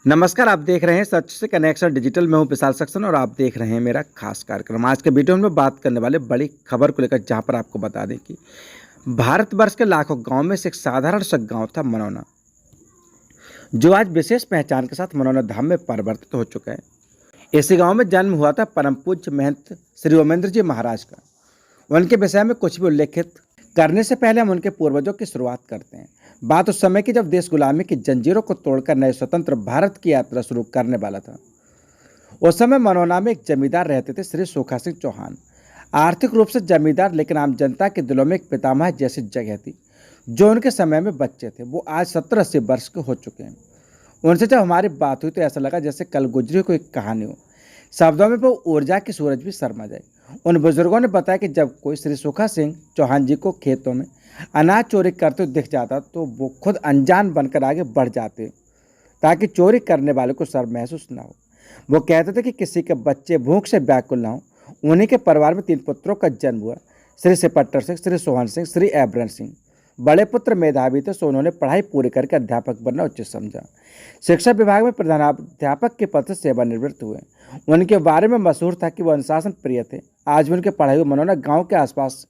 नमस्कार, आप देख रहे हैं सच से कनेक्शन डिजिटल। मैं हूं विशाल सक्सेना और आप देख रहे हैं मेरा खास कार्यक्रम। आज के वीडियो में बात करने वाले बड़ी खबर को लेकर, जहां पर आपको बता दें कि भारतवर्ष के लाखों गांव में से एक साधारण सा गांव था मनौना, जो आज विशेष पहचान के साथ मनौना धाम में परिवर्तित हो चुका है। इसी गांव में जन्म हुआ था परम पूज्य महंत श्री ओमेंद्र जी महाराज का। उनके विषय में कुछ भी उल्लेखित करने से पहले हम उनके पूर्वजों की शुरुआत करते हैं। बात उस समय की जब देश गुलामी की जंजीरों को तोड़कर नए स्वतंत्र भारत की यात्रा शुरू करने वाला था। उस समय मनौना में एक जमींदार रहते थे, श्री सूखा सिंह चौहान। आर्थिक रूप से जमींदार, लेकिन आम जनता के दिलों में एक पितामह जैसी जगह थी। जो उनके समय में बच्चे थे, वो आज 70-80 वर्ष के हो चुके हैं। उनसे जब हमारी बात हुई तो ऐसा लगा जैसे कल गुजरी कोई कहानी हो। शब्दों में वो ऊर्जा की सूरज भी शर्मा जाए। उन बुजुर्गों ने बताया कि जब कोई श्री सूखा सिंह चौहान जी को खेतों में अनाज चोरी करते हुए दिख जाता तो वो खुद अनजान बनकर आगे बढ़ जाते, ताकि चोरी करने वाले को शर्म महसूस ना हो। वो कहते थे कि किसी के बच्चे भूख से व्याकुल ना हो। उन्हीं के परिवार में 3 पुत्रों का जन्म हुआ, श्री सिपट्टर सिंह, श्री सोहन सिंह, श्री एब्रन सिंह। बड़े पुत्र मेधावी थे, सो उन्होंने पढ़ाई पूरी करके अध्यापक बनना उचित समझा। शिक्षा विभाग में प्रधानाध्यापक के पद से सेवानिवृत्त हुए। उनके बारे में मशहूर था कि वो अनुशासन प्रिय थे। आज भी उनके पढ़ाई हुए मनौना गांव के आसपास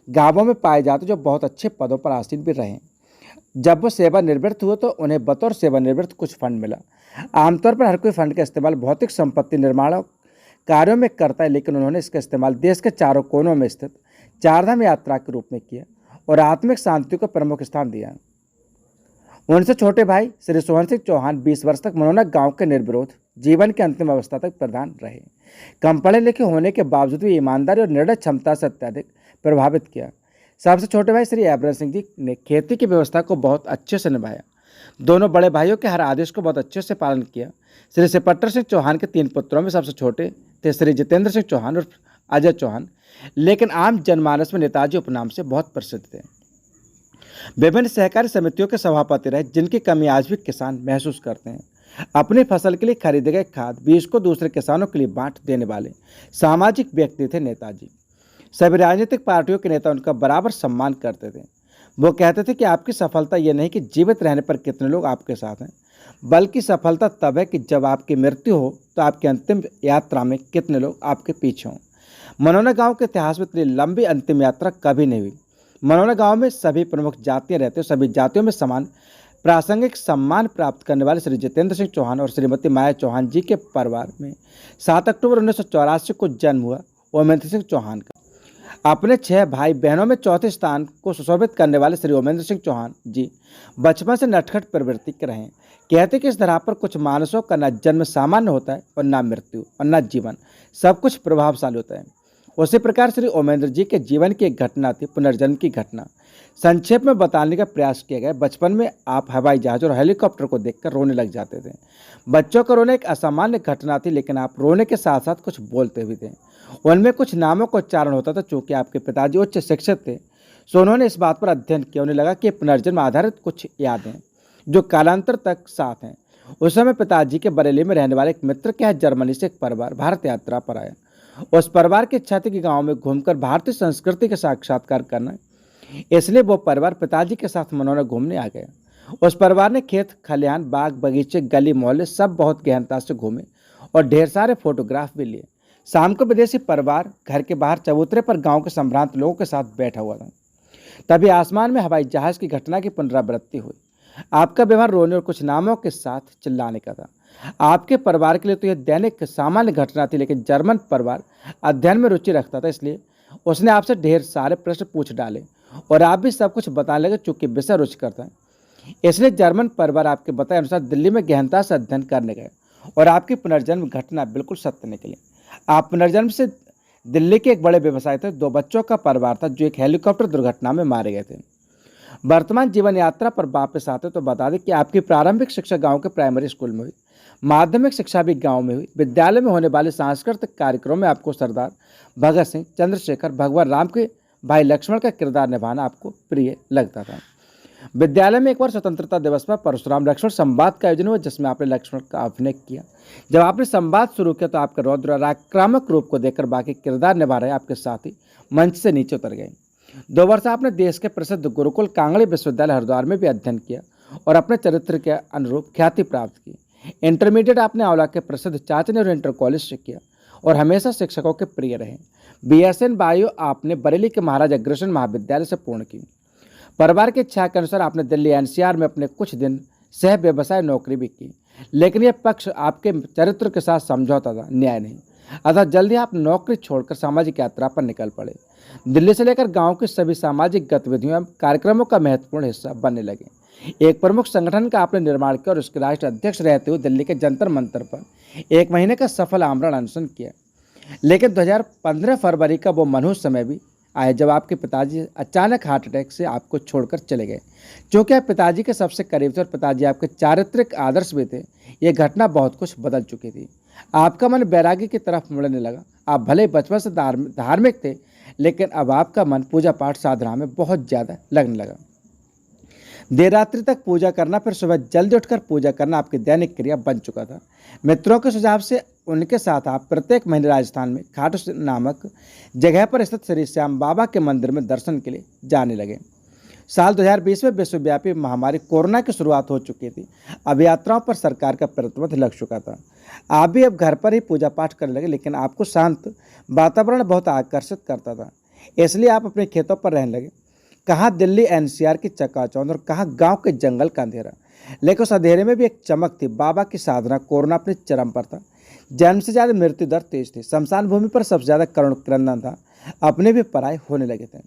गांवों में पाए जाते, जो बहुत अच्छे पदों पर आसीन भी रहे। जब वो सेवानिवृत्त हुए तो उन्हें बतौर सेवानिवृत्त कुछ फंड मिला। आमतौर पर हर कोई फंड का इस्तेमाल भौतिक संपत्ति निर्माण कार्यों में करता है, लेकिन उन्होंने इसका इस्तेमाल देश के चारों कोनों में स्थित चारधाम यात्रा के रूप में किया और आत्मिक शांति को प्रमुख स्थान दिया। उनसे छोटे भाई श्री सोहन सिंह चौहान 20 वर्ष तक मनौना गांव के निर्विरोध जीवन की अंतिम अवस्था तक प्रधान रहे। कम पढ़े लिखे होने के बावजूद भी ईमानदारी और निर्णय क्षमता से अत्यधिक प्रभावित किया। सबसे छोटे भाई श्री एब्रन सिंह जी ने खेती की व्यवस्था को बहुत अच्छे से निभाया। दोनों बड़े भाइयों के हर आदेश को बहुत अच्छे से पालन किया। श्री सिपट्टर सिंह चौहान के 3 पुत्रों में सबसे छोटे थे श्री जितेंद्र सिंह चौहान और अजय चौहान, लेकिन आम जनमानस में नेताजी उपनाम से बहुत प्रसिद्ध थे। विभिन्न सहकारी समितियों के सभापति रहे, जिनकी कमी आज भी किसान महसूस करते हैं। अपनी फसल के लिए खरीदे गए खाद बीज को दूसरे किसानों के लिए बांट देने वाले सामाजिक व्यक्ति थे नेताजी। सभी राजनीतिक पार्टियों के नेता उनका बराबर सम्मान करते थे। वो कहते थे कि आपकी सफलता यह नहीं कि जीवित रहने पर कितने लोग आपके साथ हैं, बल्कि सफलता तब है कि जब आपकी मृत्यु हो तो आपकी अंतिम यात्रा में कितने लोग आपके पीछे हों। मनौना गांव के इतिहास में इतनी लंबी अंतिम यात्रा कभी नहीं हुई। मनौना गांव में सभी प्रमुख जातियां रहते हैं। सभी जातियों में समान प्रासंगिक सम्मान प्राप्त करने वाले श्री जितेंद्र सिंह चौहान और श्रीमती माया चौहान जी के परिवार में 7 अक्टूबर 1984 को जन्म हुआ ओमेंद्र सिंह चौहान का। अपने 6 भाई बहनों में चौथे स्थान को सुशोभित करने वाले श्री ओमेंद्र सिंह चौहान जी बचपन से नटखट प्रवृत्ति के रहे। कहते कि इस धरा पर कुछ मानसों का न जन्म सामान्य होता है और न मृत्यु और न जीवन, सब कुछ प्रभावशाली होता है। उसी प्रकार श्री ओमेंद्र जी के जीवन की एक घटना थी पुनर्जन्म की घटना। संक्षेप में बताने का प्रयास किया गया। बचपन में आप हवाई जहाज और हेलीकॉप्टर को देखकर रोने लग जाते थे। बच्चों का रोना एक असामान्य घटना थी, लेकिन आप रोने के साथ साथ कुछ बोलते भी थे। उनमें कुछ नामों का उच्चारण होता था। चूंकि आपके पिताजी उच्च शिक्षित थे, सो उन्होंने इस बात पर अध्ययन किया। उन्हें लगा कि पुनर्जन्म आधारित कुछ यादें जो कालांतर तक साथ हैं। उस समय पिताजी के बरेली में रहने वाले एक मित्र के यहाँ जर्मनी से एक परिवार भारत यात्रा पर आया। उस परिवार की इच्छा थी कि गांव में घूमकर भारतीय संस्कृति का साक्षात्कार करना, इसलिए वो परिवार पिताजी के साथ मनौना घूमने आ गया। उस परिवार ने खेत खलिहान, बाग बगीचे, गली मोहल्ले सब बहुत गहनता से घूमे और ढेर सारे फोटोग्राफ भी लिए। शाम को विदेशी परिवार घर के बाहर चबूतरे पर गांव के संभ्रांत लोगों के साथ बैठा हुआ था। तभी आसमान में हवाई जहाज की घटना की पुनरावृत्ति हुई। आपका व्यवहार रोने और कुछ नामों के साथ चिल्लाने का था। आपके परिवार के लिए तो यह दैनिक सामान्य घटना थी, लेकिन जर्मन परिवार अध्ययन में रुचि रखता था, इसलिए उसने आपसे ढेर सारे प्रश्न पूछ डाले और आप भी सब कुछ बताने लगे, चूंकि विषय रुचिकर था। इसलिए जर्मन परिवार आपके बताए अनुसार दिल्ली में गहनता से अध्ययन करने गए और आपकी पुनर्जन्म घटना बिल्कुल सत्य निकली। आप पुनर्जन्म से दिल्ली के एक बड़े व्यवसायी थे। 2 बच्चों का परिवार था, जो एक हेलीकॉप्टर दुर्घटना में मारे गए थे। वर्तमान जीवन यात्रा पर वापस आते तो बता दें कि आपकी प्रारंभिक शिक्षा गांव के प्राइमरी स्कूल में हुई। माध्यमिक शिक्षा भी गांव में हुई। विद्यालय में होने वाले सांस्कृतिक कार्यक्रम में आपको सरदार भगत सिंह, चंद्रशेखर, भगवान राम के भाई लक्ष्मण का किरदार निभाना आपको प्रिय लगता था। विद्यालय में एक बार स्वतंत्रता दिवस पर परशुराम लक्ष्मण संवाद का आयोजन हुआ, जिसमें आपने लक्ष्मण का अभिनय किया। जब आपने संवाद शुरू किया तो आपके रौद्र और आक्रामक रूप को देखकर बाकी किरदार निभा रहे आपके साथी मंच से नीचे उतर गए। 2 वर्ष आपने देश के प्रसिद्ध गुरुकुल कांगड़ी विश्वविद्यालय हरिद्वार में भी अध्ययन किया और अपने चरित्र के अनुरूप ख्याति प्राप्त की। इंटरमीडिएट आपने आंवला के प्रसिद्ध चाचन और इंटर कॉलेज से किया और हमेशा शिक्षकों के प्रिय रहे। बीएसएन बायो आपने बरेली के महाराजा अग्रसेन महाविद्यालय से पूर्ण की। परिवार की इच्छा के अनुसार आपने दिल्ली एनसीआर में अपने कुछ दिन सह व्यवसाय नौकरी भी की, लेकिन यह पक्ष आपके चरित्र के साथ समझौता था, न्याय नहीं। अतः जल्दी आप नौकरी छोड़कर सामाजिक यात्रा पर निकल पड़े। दिल्ली से लेकर गांव की सभी सामाजिक गतिविधियों एवं कार्यक्रमों का महत्वपूर्ण हिस्सा बनने लगे। एक प्रमुख संगठन का आपने निर्माण किया और उसके राष्ट्रीय अध्यक्ष रहते हुए दिल्ली के जंतर मंतर पर 1 महीने का सफल आमरण अनशन किया। लेकिन 2015 फरवरी का वो मनहूस समय भी आया जब आपके पिताजी अचानक हार्ट अटैक से आपको छोड़कर चले गए। क्योंकि आप पिताजी के सबसे करीब थे और पिताजी आपके चारित्रिक आदर्श भी थे, यह घटना बहुत कुछ बदल चुकी थी। आपका मन वैराग्य की तरफ मुड़ने लगा। आप भले ही बचपन से धार्मिक थे, लेकिन अब आपका मन पूजा पाठ साधना में बहुत ज़्यादा लगने लगा। देर रात्रि तक पूजा करना, फिर सुबह जल्दी उठकर पूजा करना आपकी दैनिक क्रिया बन चुका था। मित्रों के सुझाव से उनके साथ आप प्रत्येक महीने राजस्थान में खाटू नामक जगह पर स्थित श्री श्याम बाबा के मंदिर में दर्शन के लिए जाने लगे। साल 2020 में विश्वव्यापी महामारी कोरोना की शुरुआत हो चुकी थी। अब यात्राओं पर सरकार का प्रतिबंध लग चुका था। आप भी अब घर पर ही पूजा पाठ करने लगे, लेकिन आपको शांत वातावरण बहुत आकर्षित करता था, इसलिए आप अपने खेतों पर रहने लगे। कहाँ दिल्ली एनसीआर की चकाचौंध और कहाँ गांव के जंगल का अंधेरा, लेकिन उस अंधेरे में भी एक चमक थी। बाबा की साधना। कोरोना अपने चरम पर था। जन्म से ज़्यादा मृत्यु दर तेज थी। शमशान भूमि पर सबसे ज़्यादा करुण क्रंदन था। अपने भी पराये होने लगे थे।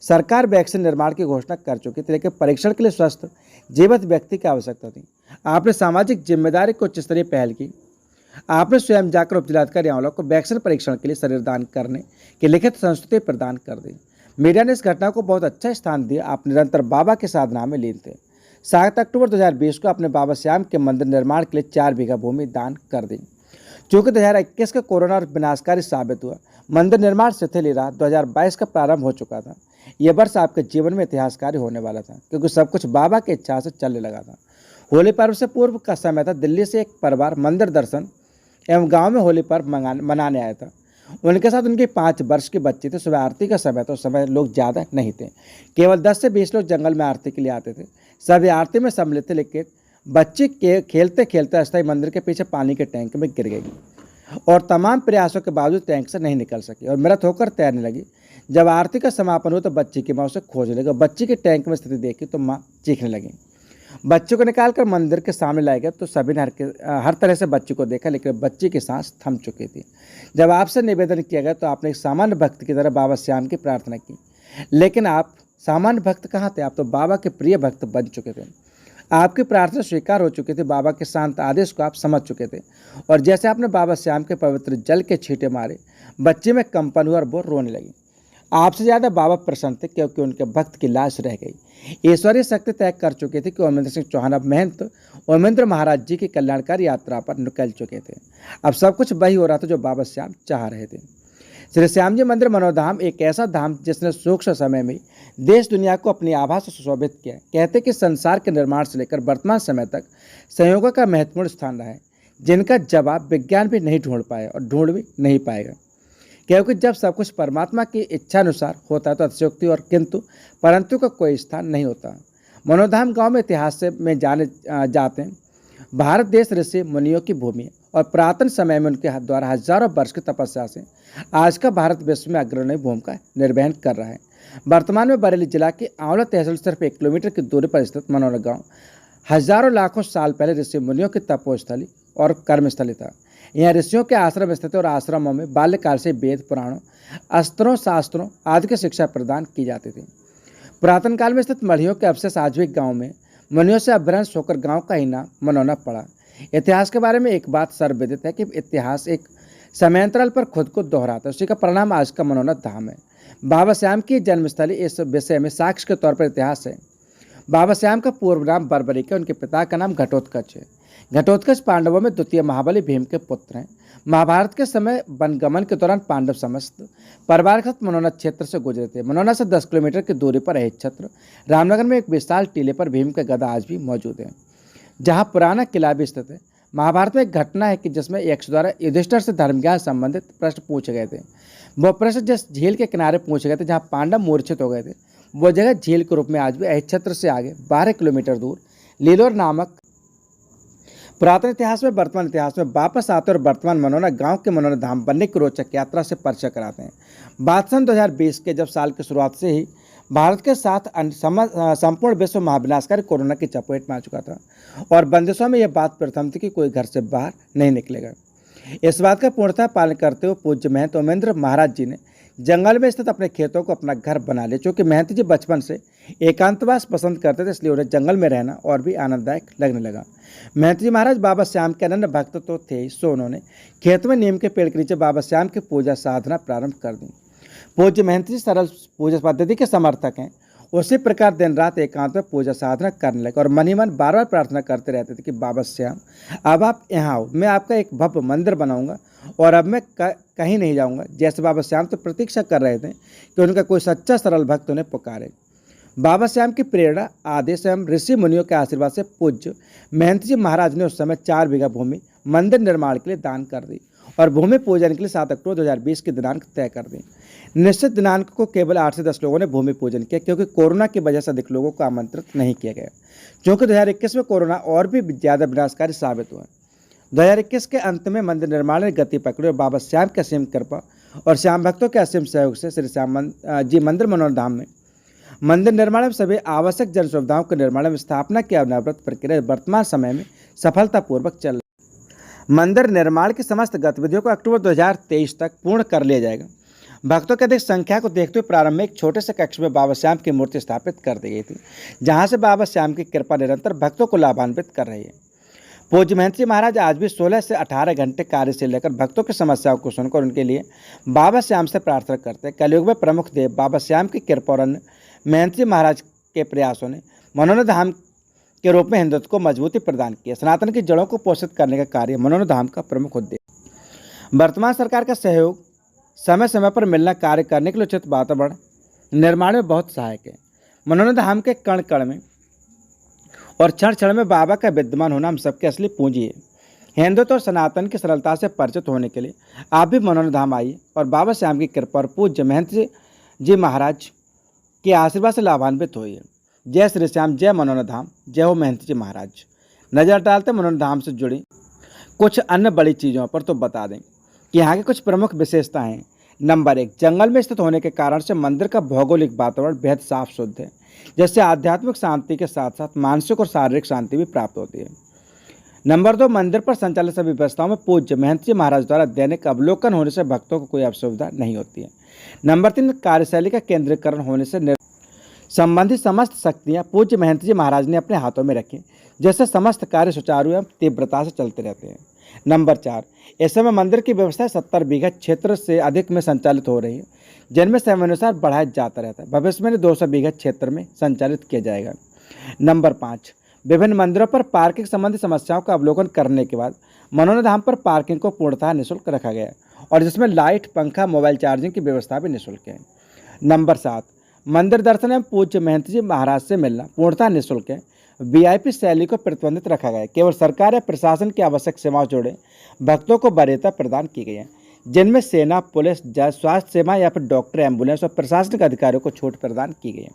सरकार वैक्सीन निर्माण की घोषणा कर चुकी थी, लेकिन परीक्षण के लिए स्वस्थ जीवित व्यक्ति की आवश्यकता थी। आपने सामाजिक जिम्मेदारी को उच्च स्तरीय पहल की। आपने स्वयं जाकर उपजिलाधिकारी आंवला को वैक्सीन परीक्षण के लिए शरीर दान करने की लिखित संस्तुति प्रदान कर दी। मीडिया ने इस घटना को बहुत अच्छा स्थान दिया। आप निरंतर बाबा की साधना में लीन थे। 7 अक्टूबर 2020 को अपने बाबा श्याम के मंदिर निर्माण के लिए 4 बीघा भूमि दान कर दी। चूँकि 2021 का कोरोना विनाशकारी साबित हुआ, मंदिर निर्माण शिथिल ही रहा। 2022 का प्रारंभ हो चुका था। यह वर्ष आपके जीवन में इतिहासकारी होने वाला था, क्योंकि सब कुछ बाबा की इच्छा से चलने लगा था। होली पर्व से पूर्व का समय था। दिल्ली से एक परिवार मंदिर दर्शन एवं गांव में होली पर्व मनाने आया था। उनके साथ उनकी 5 वर्ष की बच्ची थी। सुबह आरती का समय था। उस समय लोग ज़्यादा नहीं थे, केवल 10 से 20 लोग जंगल में आरती के लिए आते थे। सभी आरती में सम्मिलित थे, लेकिन बच्ची के खेलते खेलते अस्थायी मंदिर के पीछे पानी के टैंक में गिर गई और तमाम प्रयासों के बावजूद टैंक से नहीं निकल सकी और मृत होकर तैरने लगी। जब आरती का समापन हुआ तो बच्ची की माँ उसे खोजने लगी। बच्ची की टैंक में स्थिति देखी तो माँ चीखने लगी। बच्चे को निकालकर मंदिर के सामने लाया गया तो सभी ने हर तरह से बच्ची को देखा, लेकिन बच्ची की सांस थम चुकी थी। जब आपसे निवेदन किया गया तो आपने एक सामान्य भक्त की तरह बाबा श्याम की प्रार्थना की, लेकिन आप सामान्य भक्त कहाँ थे? आप तो बाबा के प्रिय भक्त बन चुके थे। आपकी प्रार्थना स्वीकार हो चुकी थी। बाबा के शांत आदेश को आप समझ चुके थे और जैसे आपने बाबा श्याम के पवित्र जल के छींटे मारे, बच्चे में कंपन हुआ और वो रोने लगी। आपसे ज़्यादा बाबा प्रसन्न थे, क्योंकि उनके भक्त की लाश रह गई। ईश्वरीय शक्ति तय कर चुकी थी कि ओमेंद्र सिंह चौहान अब महंत ओमेंद्र महाराज जी की कल्याणकारी यात्रा पर निकल चुके थे। अब सब कुछ वही हो रहा था जो बाबा श्याम चाह रहे थे। श्री श्याम जी मंदिर मनोधाम एक ऐसा धाम जिसने सूक्ष्म समय में देश दुनिया को अपनी आभा से सुशोभित किया। कहते कि संसार के निर्माण से लेकर वर्तमान समय तक संयोगों का महत्वपूर्ण स्थान रहा है, जिनका जवाब विज्ञान भी नहीं ढूंढ पाया और ढूंढ भी नहीं पाएगा। क्योंकि जब सब कुछ परमात्मा की इच्छानुसार होता है तो अतिशयोक्ति और किंतु परंतु का कोई स्थान नहीं होता। मनोधाम गांव में इतिहास से में जाने जाते हैं। भारत देश ऋषि मुनियों की भूमि है और पुरातन समय में उनके द्वारा हजारों वर्ष की तपस्या से आज का भारत विश्व में अग्रणी भूमिका निर्वहन कर रहा है। वर्तमान में बरेली जिला की आंवला तहसील सिर्फ 1 किलोमीटर की दूरी पर स्थित मनोरा गाँव हजारों लाखों साल पहले ऋषि मुनियों की तपोस्थली और कर्मस्थली था। यहाँ ऋषियों के आश्रम स्थित और आश्रमों में बाल्यकाल से वेद पुराणों अस्त्रों शास्त्रों आदि की शिक्षा प्रदान की जाती थी। पुरातन काल में स्थित मढ़ियों के अवशेष आज भी गाँव में मुनियों से अभ्रंश होकर गांव का ही नाम मनोना पड़ा। इतिहास के बारे में एक बात सर्वविदित है कि इतिहास एक समयांतराल पर खुद को दोहराता है। उसी का परिणाम आज का मनोना धाम है। बाबा श्याम की जन्मस्थली इस विषय में साक्ष्य के तौर पर इतिहास है। बाबा श्याम का पूर्व नाम बर्बरिक है। उनके पिता का नाम घटोत्कच है। घटोत्कच पांडवों में द्वितीय महाबली भीम के पुत्र हैं। महाभारत के समय वनगमन के दौरान पांडव समस्त परिवार के साथ मनोना क्षेत्र से गुजरे थे। मनोना से 10 किलोमीटर की दूरी पर है क्षेत्र रामनगर में एक विशाल टीले पर भीम का गदा आज भी मौजूद है, जहां पुराना किला भी स्थित है। महाभारत में एक घटना है कि जिसमें यक्ष द्वारा युधिष्ठिर से धर्मज्ञान संबंधित प्रश्न पूछे गए थे। वो प्रश्न जिस झील के किनारे पूछे गए थे जहाँ पांडव मूर्छित हो गए थे, वो जगह झील के रूप में आज भी क्षेत्र से आगे 12 किलोमीटर दूर लीलोर नामक पुरातन इतिहास में वर्तमान इतिहास में वापस आते और वर्तमान मनोना गांव के मनोना धाम बनने की रोचक यात्रा से परिचय कराते हैं। बात सन 2020 के, जब साल की शुरुआत से ही भारत के साथ संपूर्ण विश्व महाविनाशकारी कोरोना की चपेट में आ चुका था और बंदिशों में यह बात प्रथम थी कि कोई घर से बाहर नहीं निकलेगा। इस बात का पूर्णतः पालन करते हुए पूज्य महंत ओमेंद्र महाराज जी ने जंगल में स्थित अपने खेतों को अपना घर बना लिया। चूंकि महंत जी बचपन से एकांतवास पसंद करते थे, इसलिए उन्हें जंगल में रहना और भी आनंददायक लगने लगा। महंत जी महाराज बाबा श्याम के अनन्य भक्त तो थे ही, सो उन्होंने खेत में नीम के पेड़ के नीचे बाबा श्याम की पूजा साधना प्रारंभ कर दी। पूज्य महंत जी सरल पूजा पद्धति के समर्थक हैं। उसी प्रकार दिन रात एकांत में पूजा साधना करने लगे और मन ही मन बार बार प्रार्थना करते रहते थे कि बाबा श्याम, अब आप यहाँ आओ, मैं आपका एक भव्य मंदिर बनाऊंगा और अब मैं कहीं नहीं जाऊंगा। जैसे बाबा श्याम तो प्रतीक्षा कर रहे थे कि उनका कोई सच्चा सरल भक्त उन्हें पुकारे। बाबा श्याम की प्रेरणा, आदेश एवं ऋषि मुनियों के आशीर्वाद से पूज्य महंत जी महाराज ने उस समय 4 बीघा भूमि मंदिर निर्माण के लिए दान कर दी और भूमि पूजन के लिए 7 अक्टूबर 2020 की दिनांक तय कर दी। निश्चित दिनांक को केवल 8 से 10 लोगों ने भूमि पूजन किया, क्योंकि कोरोना की वजह से अधिक लोगों को आमंत्रित नहीं किया गया। क्योंकि 2021 में कोरोना और भी ज़्यादा विनाशकारी साबित हुआ। 2021 के अंत में मंदिर निर्माण ने गति पकड़ी और बाबा श्याम की असीम कृपा और श्याम भक्तों के असीम सहयोग से श्री श्याम जी मंदिर मनोरम धाम में मंदिर निर्माण में सभी आवश्यक जन सुविधाओं के निर्माण में स्थापना की अनवरत प्रक्रिया वर्तमान समय में सफलतापूर्वक चल रही है। मंदिर निर्माण की समस्त गतिविधियों को अक्टूबर 2023 तक पूर्ण कर लिया जाएगा। भक्तों की अधिक संख्या को देखते हुए प्रारंभ में एक छोटे से कक्ष में बाबा श्याम की मूर्ति स्थापित कर दी गई थी, जहां से बाबा श्याम की कृपा निरंतर भक्तों को लाभान्वित कर रही है। पूज्य महंत जी महाराज आज भी 16 से 18 घंटे कार्य से लेकर भक्तों की समस्याओं को सुनकर उनके लिए बाबा श्याम से प्रार्थना करते हैं। कलयुग में प्रमुख देव बाबा श्याम की कृपा और महंत जी महाराज के प्रयासों ने मनोना धाम के रूप में हिंदुत्व को मजबूती प्रदान की है। सनातन की जड़ों को पोषित करने का कार्य मनोना धाम का प्रमुख उद्देश्य। वर्तमान सरकार का सहयोग समय समय पर मिलना कार्य करने के लिए उचित वातावरण निर्माण में बहुत सहायक है। मनोना धाम के कण कण में और क्षण क्षण में बाबा का विद्यमान होना हम सबके असली पूंजी है। हिंदुत्व और सनातन की सरलता से परिचित होने के लिए आप भी मनोना धाम आइए और बाबा श्याम की कृपा और पूज्य महंत जी महाराज के आशीर्वाद से लाभान्वित होइए। जय श्री श्याम, जय मनोना धाम, जय हो महंत जी महाराज। नजर डालते मनोना धाम से जुड़ी कुछ अन्य बड़ी चीज़ों पर तो बता दें कि यहाँ की कुछ प्रमुख विशेषताएं हैं। नंबर 1, जंगल में स्थित होने के कारण से मंदिर का भौगोलिक वातावरण बेहद साफ शुद्ध है, जिससे आध्यात्मिक शांति के साथ साथ मानसिक और शारीरिक शांति भी प्राप्त होती है। नंबर 2, मंदिर पर संचालित सभी व्यवस्थाओं में पूज्य महंत जी महाराज द्वारा दैनिक अवलोकन होने से भक्तों को कोई असुविधा नहीं होती है। नंबर 3, कार्यशैली का केंद्रीकरण होने से संबंधित समस्त शक्तियाँ पूज्य महंत जी महाराज ने अपने हाथों में रखी, जिससे समस्त कार्य सुचारू एवं तीव्रता से चलते रहते हैं। नंबर 4, इस समय मंदिर की व्यवस्था 70 बीघा क्षेत्र से अधिक में संचालित हो रही है, जिनमें समयानुसार बढ़ाया जाता रहता है। भविष्य में 200 बीघा क्षेत्र में संचालित किया जाएगा। नंबर 5, विभिन्न मंदिरों पर पार्किंग संबंधी समस्याओं का अवलोकन करने के बाद मनोना धाम पर पार्किंग को पूर्णतः निःशुल्क रखा गया है और जिसमें लाइट, पंखा, मोबाइल चार्जिंग की व्यवस्था भी निःशुल्क है। नंबर 7, मंदिर दर्शन एवं पूज्य महंत जी महाराज से मिलना पूर्णतः निःशुल्क है। वीआईपी शैली को प्रतिबंधित रखा गया है। केवल सरकार या प्रशासन की आवश्यक सेवाओं जुड़े भक्तों को वरीयता प्रदान की गई है, जिनमें सेना, पुलिस, स्वास्थ्य सेवा या फिर डॉक्टर, एम्बुलेंस और प्रशासनिक अधिकारियों को छूट प्रदान की गई है।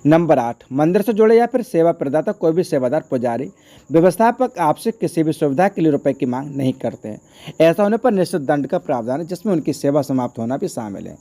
नंबर 8, मंदिर से जुड़े या फिर सेवा प्रदाता कोई भी सेवादार, पुजारी, व्यवस्थापक आपसे किसी भी सुविधा के लिए रुपए की मांग नहीं करते हैं। ऐसा होने पर निश्चित दंड का प्रावधान है, जिसमें उनकी सेवा समाप्त होना भी शामिल है।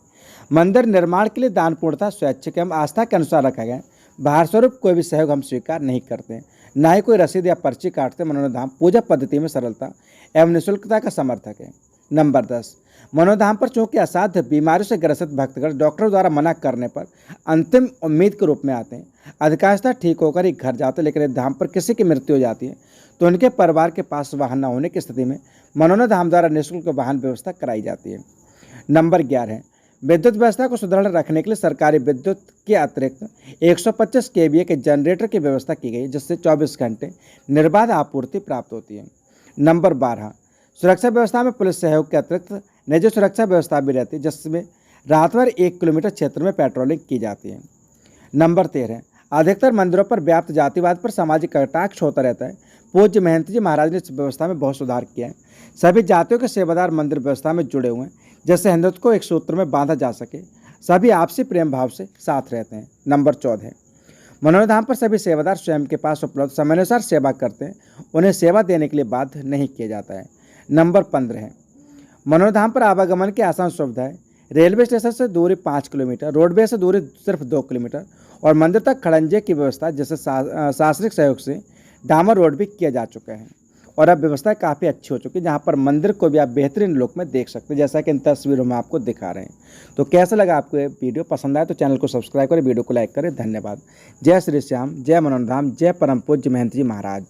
मंदिर निर्माण के लिए दान पूर्णतः स्वैच्छिक एवं आस्था के अनुसार रखा गया है। बाहर स्वरूप कोई भी सहयोग हम स्वीकार नहीं करते, न ही कोई रसीद या पर्ची काटते। मनोना धाम पूजा पद्धति में सरलता एवं निःशुल्कता का समर्थक है। नंबर 10, मनोना धाम पर चूंकि असाध्य बीमारियों से ग्रसित भक्तगण डॉक्टरों द्वारा मना करने पर अंतिम उम्मीद के रूप में आते हैं। अधिकांशतः ठीक होकर ही घर जाते हैं, लेकिन यदि धाम पर किसी की मृत्यु हो जाती है तो उनके परिवार के पास वाहन न होने की स्थिति में मनोना धाम द्वारा निःशुल्क वाहन व्यवस्था कराई जाती है। नंबर 11, विद्युत व्यवस्था को सुदृढ़ रखने के लिए सरकारी विद्युत के अतिरिक्त 125 केवीए के जनरेटर की व्यवस्था की गई, जिससे 24 घंटे निर्बाध आपूर्ति प्राप्त होती है। नंबर 12, सुरक्षा व्यवस्था में पुलिस सहयोग के अतिरिक्त निजी सुरक्षा व्यवस्था भी रहती है, जिसमें रात भर 1 किलोमीटर क्षेत्र में पेट्रोलिंग की जाती है। नंबर 13, अधिकतर मंदिरों पर व्याप्त जातिवाद पर सामाजिक कटाक्ष होता रहता है। पूज्य महंत जी महाराज ने इस व्यवस्था में बहुत सुधार किया है। सभी जातियों के सेवादार मंदिर व्यवस्था में जुड़े हुए हैं, जिससे हिंदुत्व को एक सूत्र में बांधा जा सके। सभी आपसी प्रेम भाव से साथ रहते हैं। नंबर 14, मनोरम धाम पर सभी सेवादार स्वयं के पास उपलब्ध समयानुसार सेवा करते हैं, उन्हें सेवा देने के लिए बाध्य नहीं किया जाता है। नंबर 15 है, मनोरम धाम पर आवागमन की आसान सुविधाएं। रेलवे स्टेशन से दूरी 5 किलोमीटर, रोडवे से दूरी सिर्फ 2 किलोमीटर और मंदिर तक खड़ंजे की व्यवस्था जिससे शासनिक सहयोग से डामर रोड भी किया जा चुका है और अब व्यवस्था काफ़ी अच्छी हो चुकी है, जहाँ पर मंदिर को भी आप बेहतरीन लुक में देख सकते हैं, जैसा कि इन तस्वीरों में आपको दिखा रहे हैं। तो कैसा लगा आपको ये वीडियो? पसंद आए तो चैनल को सब्सक्राइब करें, वीडियो को लाइक करें। धन्यवाद। जय श्री श्याम, जय मनोरम धाम, जय परम पूज्य महंत जी महाराज।